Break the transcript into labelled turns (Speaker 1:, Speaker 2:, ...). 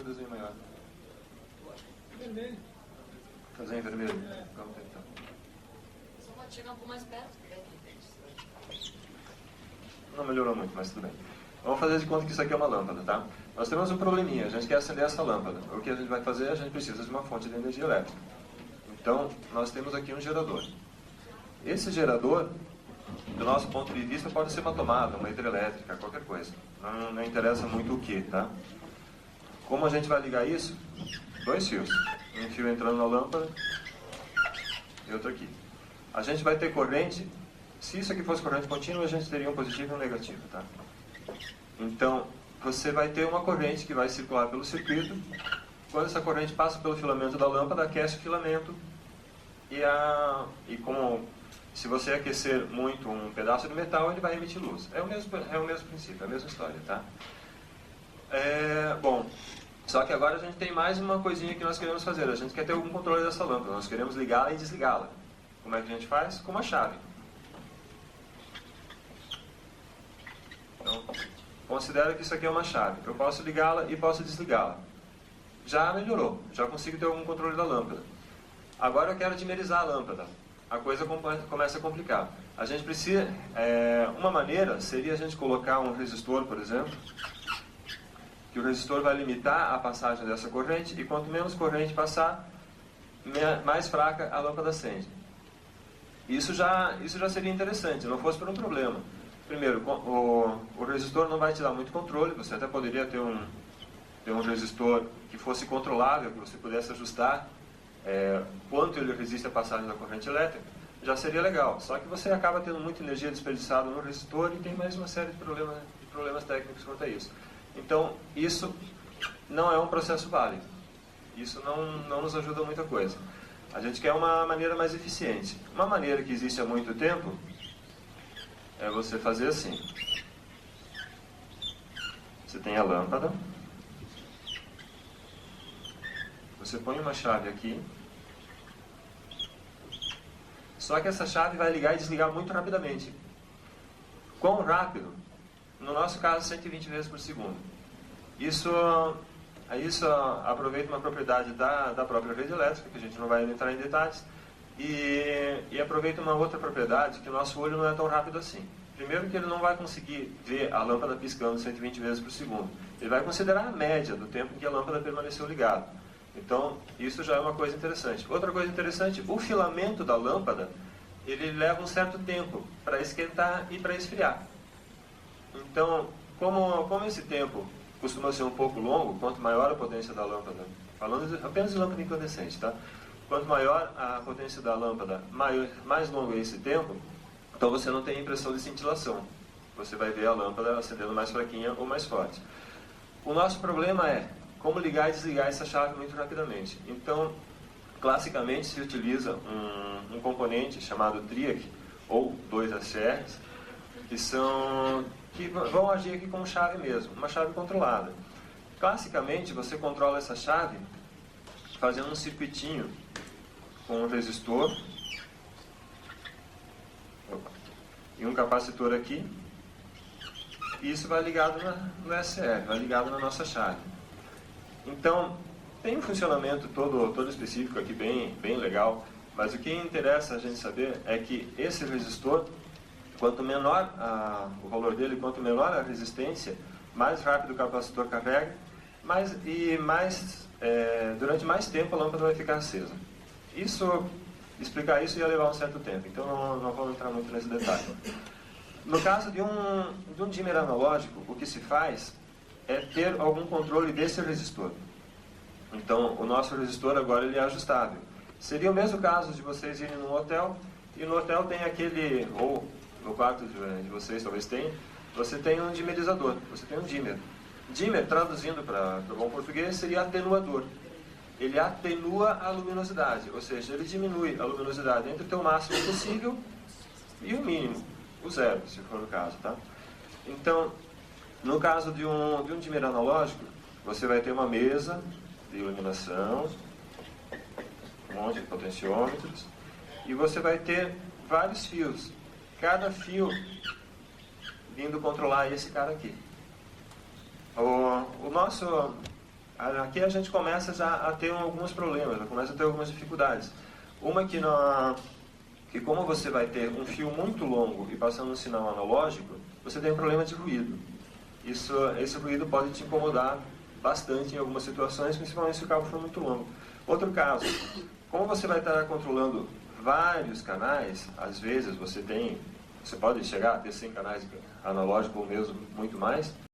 Speaker 1: desenho maior?
Speaker 2: Vermelho.
Speaker 1: Desenho vermelho? Vamos tentar.
Speaker 3: Só pode chegar um pouco mais perto.
Speaker 1: Não melhorou muito, mas tudo bem. Vamos fazer de conta que isso aqui é uma lâmpada, tá? Nós temos um probleminha, a gente quer acender essa lâmpada. O que a gente vai fazer? A gente precisa de uma fonte de energia elétrica. Então, nós temos aqui um gerador. Esse gerador, do nosso ponto de vista, pode ser uma tomada, uma hidrelétrica, qualquer coisa. Não interessa muito o que, tá? Como a gente vai ligar isso? 2 fios. Um fio entrando na lâmpada e outro aqui. A gente vai ter corrente. Se isso aqui fosse corrente contínua, a gente teria um positivo e um negativo, tá? Então, você vai ter uma corrente que vai circular pelo circuito. Quando essa corrente passa pelo filamento da lâmpada, aquece o filamento. E como se você aquecer muito um pedaço de metal, ele vai emitir luz. É o mesmo princípio, é a mesma história, tá? Bom, só que agora a gente tem mais uma coisinha que nós queremos fazer. A gente quer ter algum controle dessa lâmpada. Nós queremos ligá-la e desligá-la. Como é que a gente faz? Com uma chave. Então, considera que isso aqui é uma chave. Eu posso ligá-la e posso desligá-la. Já melhorou. Já consigo ter algum controle da lâmpada. Agora eu quero dimerizar a lâmpada. A coisa começa a complicar. A gente precisa... uma maneira seria a gente colocar um resistor, por exemplo, que o resistor vai limitar a passagem dessa corrente, e quanto menos corrente passar, mais fraca a lâmpada acende. Isso já seria interessante, não fosse por um problema. Primeiro, o resistor não vai te dar muito controle. Você até poderia ter um resistor que fosse controlável, que você pudesse ajustar quanto ele resiste à passagem da corrente elétrica. Já seria legal. Só que você acaba tendo muita energia desperdiçada no resistor e tem mais uma série de problemas técnicos quanto a isso. Então, isso não é um processo válido. Isso não nos ajuda muita coisa. A gente quer uma maneira mais eficiente. Uma maneira que existe há muito tempo é você fazer assim. Você tem a lâmpada. Você põe uma chave aqui. Só que essa chave vai ligar e desligar muito rapidamente. Quão rápido? No nosso caso, 120 vezes por segundo. Isso aproveita uma propriedade da própria rede elétrica, que a gente não vai entrar em detalhes, e aproveita uma outra propriedade, que o nosso olho não é tão rápido assim. Primeiro que ele não vai conseguir ver a lâmpada piscando 120 vezes por segundo. Ele vai considerar a média do tempo em que a lâmpada permaneceu ligada. Então, isso já é uma coisa interessante. Outra coisa interessante, o filamento da lâmpada, ele leva um certo tempo para esquentar e para esfriar. Então, como esse tempo costuma ser um pouco longo, quanto maior a potência da lâmpada, falando apenas de lâmpada incandescente, tá? Quanto maior a potência da lâmpada, mais longo é esse tempo, então você não tem impressão de cintilação. Você vai ver a lâmpada acendendo mais fraquinha ou mais forte. O nosso problema é como ligar e desligar essa chave muito rapidamente. Então, classicamente se utiliza um componente chamado TRIAC, ou 2 SCRs, que vão agir aqui como chave mesmo, uma chave controlada. Classicamente, você controla essa chave fazendo um circuitinho com um resistor e um capacitor aqui, e isso vai ligado no SCR, vai ligado na nossa chave. Então, tem um funcionamento todo específico aqui, bem legal, mas o que interessa a gente saber é que esse resistor, quanto menor o valor dele, quanto menor a resistência, mais rápido o capacitor carrega, durante mais tempo a lâmpada vai ficar acesa. Explicar isso ia levar um certo tempo, então não vamos entrar muito nesse detalhe. No caso de um dimmer analógico, o que se faz é ter algum controle desse resistor. Então, o nosso resistor agora ele é ajustável. Seria o mesmo caso de vocês irem num hotel, e no hotel tem aquele, ou no quarto de vocês talvez tenha, você tem um dimmerizador, você tem um dimmer. Dimmer, traduzindo para bom português, seria atenuador. Ele atenua a luminosidade, ou seja, ele diminui a luminosidade entre o teu máximo possível e o mínimo, o zero, se for o caso, tá? Então, no caso de um dimmer analógico, você vai ter uma mesa de iluminação, um monte de potenciômetros, e você vai ter vários fios, cada fio vindo controlar esse cara aqui. aqui a gente começa já a ter alguns problemas, começa a ter algumas dificuldades. Uma que como você vai ter um fio muito longo e passando um sinal analógico, você tem um problema de ruído. Esse ruído pode te incomodar bastante em algumas situações, principalmente se o cabo for muito longo. Outro caso, como você vai estar controlando vários canais, às vezes você pode chegar a ter 100 canais analógicos ou mesmo muito mais,